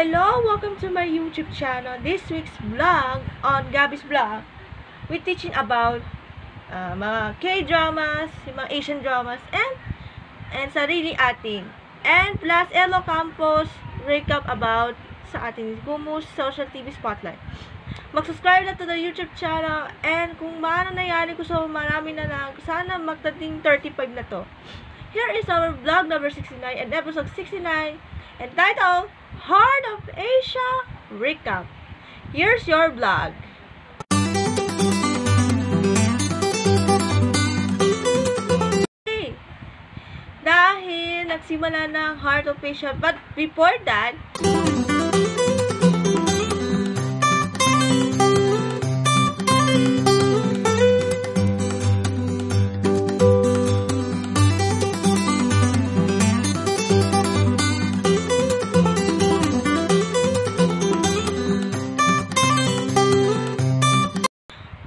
Hello! Welcome to my YouTube channel. This week's vlog on Gabby's Vlog, we're teaching about mga K-dramas, mga Asian dramas, and sarili atin. And plus, Elo Campos recap about sa ating Gumus Social TV Spotlight. Mag-subscribe na to the YouTube channel, and kung maano nangyari ko, so marami na lang, sana magdating 35 na to. Here is our vlog number 69 and episode 69, entitled Heart of Asia Recap. Here's your vlog. Okay. Dahil nagsimula ng Heart of Asia, but before that,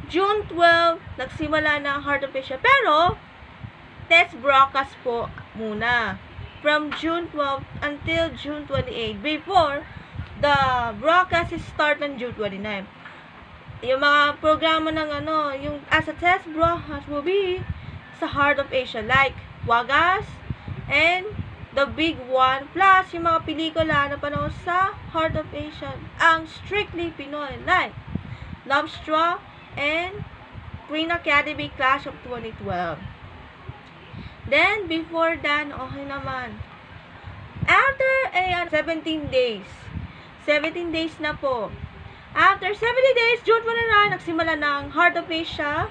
June 12, nagsimula na ang Heart of Asia. Pero, test broadcast po muna. From June 12 until June 28. Before, the broadcast is start on June 29. Yung mga programa ng yung as a test broadcast will be sa Heart of Asia. Like, Wagas, and The Big One. Plus, yung mga pelikula na panahon sa Heart of Asia. Ang Strictly Pinoy. Like, Love Straw, and Queen Academy Clash of 2012. Then, before that, okay naman. After 17 days. 17 days na po. After 70 days, June 29, nagsimula ng Heart of Asia.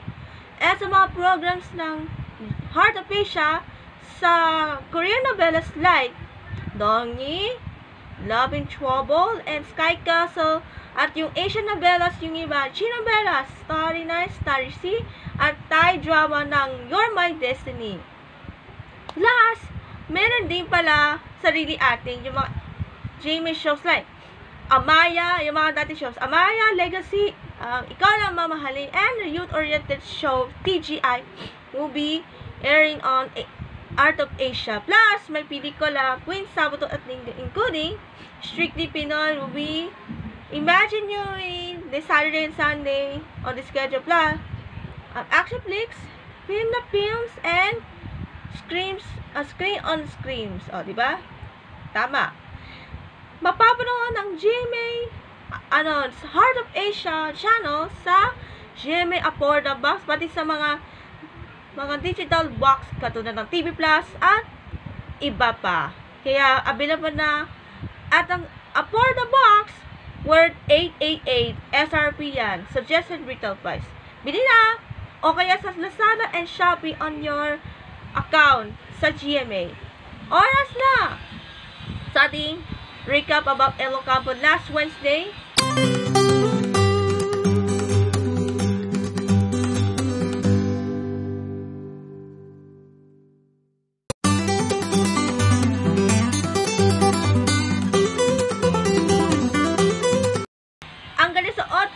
At sa mga programs ng Heart of Asia sa Korean novelas like Dongyi, Love in Trouble, and Sky Castle. At yung Asian novelas, yung iba, Chinovelas, Starry Night, Starry Sea, at Thai drama ng You're My Destiny. Last, meron din pala sarili atin, yung mga Jamie shows like Amaya, yung mga dati shows, Amaya, Legacy, Ikaw Lang Mamahalin, and the youth-oriented show, TGI, will be airing on Art of Asia. Plus, may pelikula, Queen Sabado at Linggo, including Strictly Pinoy will be Imagine You in the Saturday and Sunday on the schedule. Plus, action flicks, film na films, and screams, screen on screens. O, diba? Tama. Mapapanood ng GMA, Heart of Asia channel sa GMA Affordable Box, pati sa mga digital box katulad ng TV Plus at iba pa. Kaya, available na at ang Affordable Box worth 888 SRP yan. Suggested retail price. Bili na! O kaya sa Lazada and Shopee on your account sa GMA. Oras na! Sa ating recap about Elo Campos last Wednesday.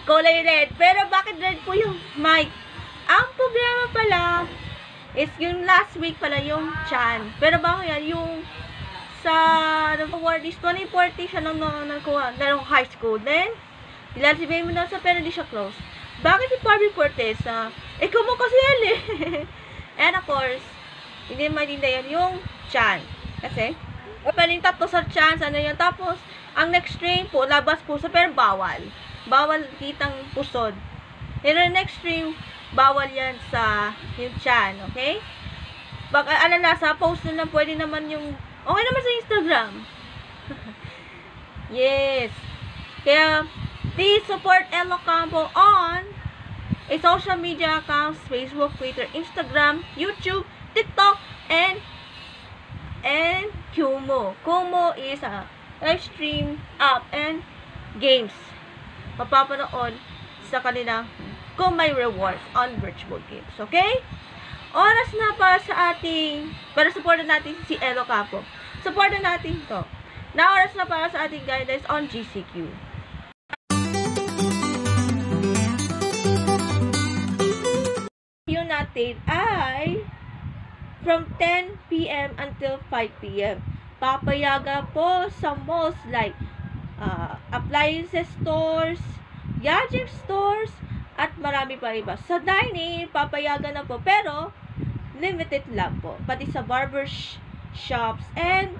Kulay red. Pero bakit red po yung mic? Ang problema pala is yung last week pala yung Chan. Pero bakit yan? Yung sa award is 2040 siya nung high school. Then, nilalasibayin mo na sa pero di siya close. Bakit si Barbie Cortez? Ikaw mo kasi yan eh. And of course, hindi maintindihan yung Chan. Kasi, pero yung tatlo sa chance, yun. Tapos, ang next stream po, labas po sa pero bawal. Bawal kitang pusod. Pero next stream, bawal yan sa yung Chan, okay? Baka sa post na lang, pwede naman yung, okay naman sa Instagram. Yes. Kaya, please support Elo Campos on a social media accounts, Facebook, Twitter, Instagram, YouTube, TikTok, and Kumu. Kumu is a live stream app and games. Mapapanood sa kanila kung may rewards on virtual games. Okay? Oras na para supportan natin si Elo Campos. Supportan natin to. Na oras na para sa ating guidance on GCQ. Yung natin ay from 10 p.m. until 5 p.m. Papayaga po sa malls like appliances stores, gadget stores, at marami pa iba. Sa dining, papayagan na po, pero limited lang po. Pati sa barber shops and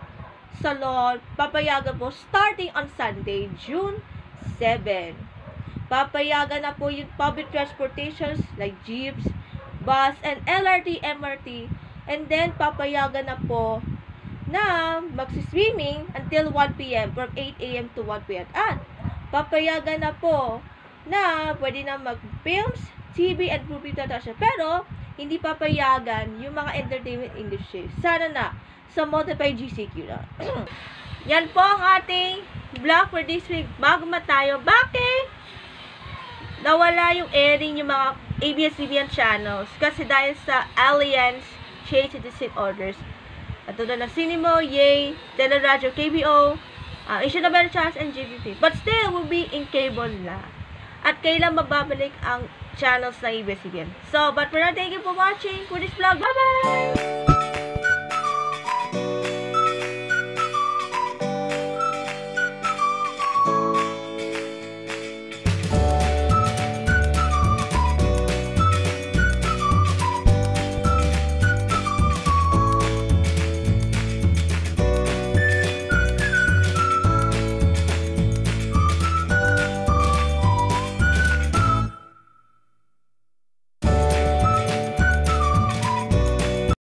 salon, papayagan po starting on Sunday, June 7. Papayagan na po yung public transportations like jeeps, bus, and LRT, MRT. And then, papayagan na po na magsiswimming until 1 p.m. from 8 a.m. to 1 p.m. At papayagan na po na pwede na mag-films, TV, and movie production. Pero, hindi papayagan yung mga entertainment industry. Sana na sa modified GCQ na. Yan po ang ating vlog for this week. Bago tayo, bakit nawala yung airing yung mga ABS-CBN channels? Kasi dahil sa Alliance change in the orders. At ito na Cinemo, Yay, Teleradio, KBO, Asian American Channels, and GBP. But still, will be in cable na. At kailan mababalik ang channels na ABS-CBN. So, but for now, thank you for watching for this vlog. Bye-bye!